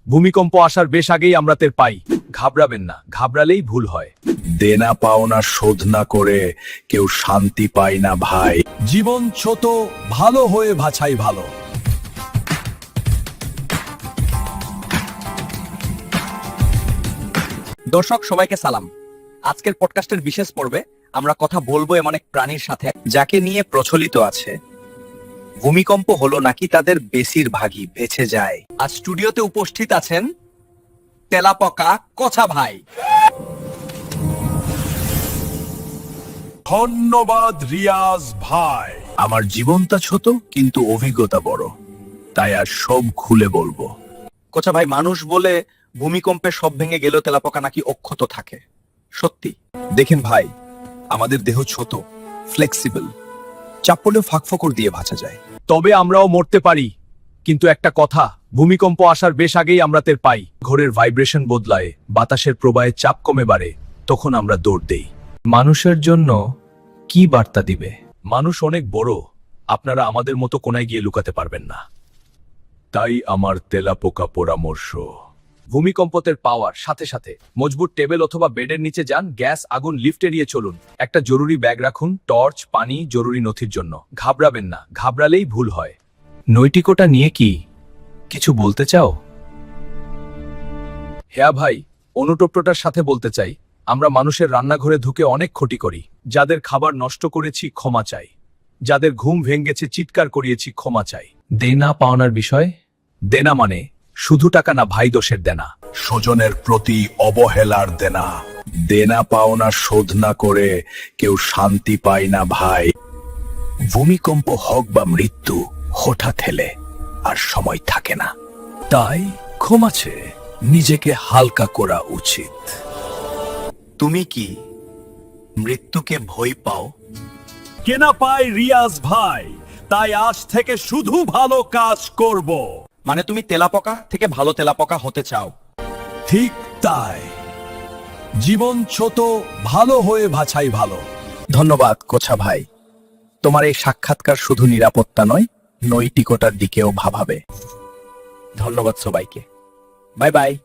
ভূমিকম্প আসার বেশ আগেই আমরা টের পাই। ঘাবড়াবেন না, ঘাবড়ালেই ভুল হয়। দেনা পাওনা শোধ না করে কেউ শান্তি পায় না ভাই। জীবন ছোট, ভালো হয়ে বাছাই ভালো। দর্শক সবাইকে সালাম। আজকের পডকাস্টের বিশেষ পর্বে আমরা কথা বলবো এমন এক প্রাণীর সাথে যাকে নিয়ে প্রচলিত আছে ভূমিকম্প হলো নাকি তাদের বেশিরভাগই বেঁচে যায়। আজ স্টুডিওতে উপস্থিত আছেন তেলাপোকা কোছা ভাই। ধন্যবাদ রিয়াজ ভাই। আমার জীবনটা ছোট কিন্তু অভিজ্ঞতা বড়, তাই আর সব খুলে বলবো। কোছা ভাই, মানুষ বলে ভূমিকম্পে সব ভেঙে গেলেও তেলাপোকা নাকি অক্ষত থাকে, সত্যি? দেখেন ভাই, আমাদের দেহ ছোট, ফ্লেক্সিবল, চাপ পড়লেও ফাঁকফোকর দিয়ে বাঁচা যায়। তবে আমরাও মরতে পারি। কিন্তু একটা কথা, ভূমিকম্প আসার বেশ আগেই আমরা টের পাই। ঘরের ভাইব্রেশন বদলায়, বাতাসের প্রবাহে চাপ কমে বাড়ে, তখন আমরা দৌড় দেই। মানুষের জন্য কি বার্তা দিবে? মানুষ অনেক বড়, আপনারা আমাদের মতো কোনায় গিয়ে লুকাতে পারবেন না। তাই আমার তেলাপোকা পরামর্শ, ভূমিকম্পের পাওয়ার সাথে সাথে মজবুত টেবিল অথবা বেডের নিচে যান। গ্যাস, আগুন, লিফট এড়িয়ে চলুন। একটা জরুরি ব্যাগ রাখুন, টর্চ, পানি, জরুরি নথির জন্য। ঘাবড়াবেন না, ঘাবড়ালেই ভুল হয়। নৈতিকতা নিয়ে কি কিছু বলতে চাও? হ্যাঁ ভাই, অনুটোপ্টটার সাথে বলতে চাই, আমরা মানুষের রান্নাঘরে ঢুকে অনেক ক্ষতি করি। যাদের খাবার নষ্ট করেছি ক্ষমা চাই, যাদের ঘুম ভেঙেছে চিৎকার করিয়েছি ক্ষমা চাই। দেনা পাওনার বিষয়, দেনা মানে শুধু টাকা না ভাই, দোষের দেনা। স্বজনের প্রতি অবহেলার দেনা। দেনা পাওনা শোধ না করে কেউ শান্তি পায় না ভাই। ভূমিকম্প হোক বা মৃত্যু, হঠাৎ এলে আর সময় থাকে না। তাই ক্ষমা চেয়ে নিজেকে হালকা করা উচিত। তুমি কি মৃত্যুকে ভয় পাও? কেনা পাই রিয়াজ ভাই, তাই আজ থেকে শুধু ভালো কাজ করব। মানে তুমি তেলাপোকা থেকে ভালো তেলাপোকা হতে চাও? ঠিক তাই। জীবন ছোট, ভালো হয়ে বাছাই ভালো। ধন্যবাদ কোছা ভাই, তোমার এই সাক্ষাৎকার শুধু নিরাপত্তা নয়, নৈতিকতার দিকেও ভাবাবে। ধন্যবাদ সবাইকে। Bye bye.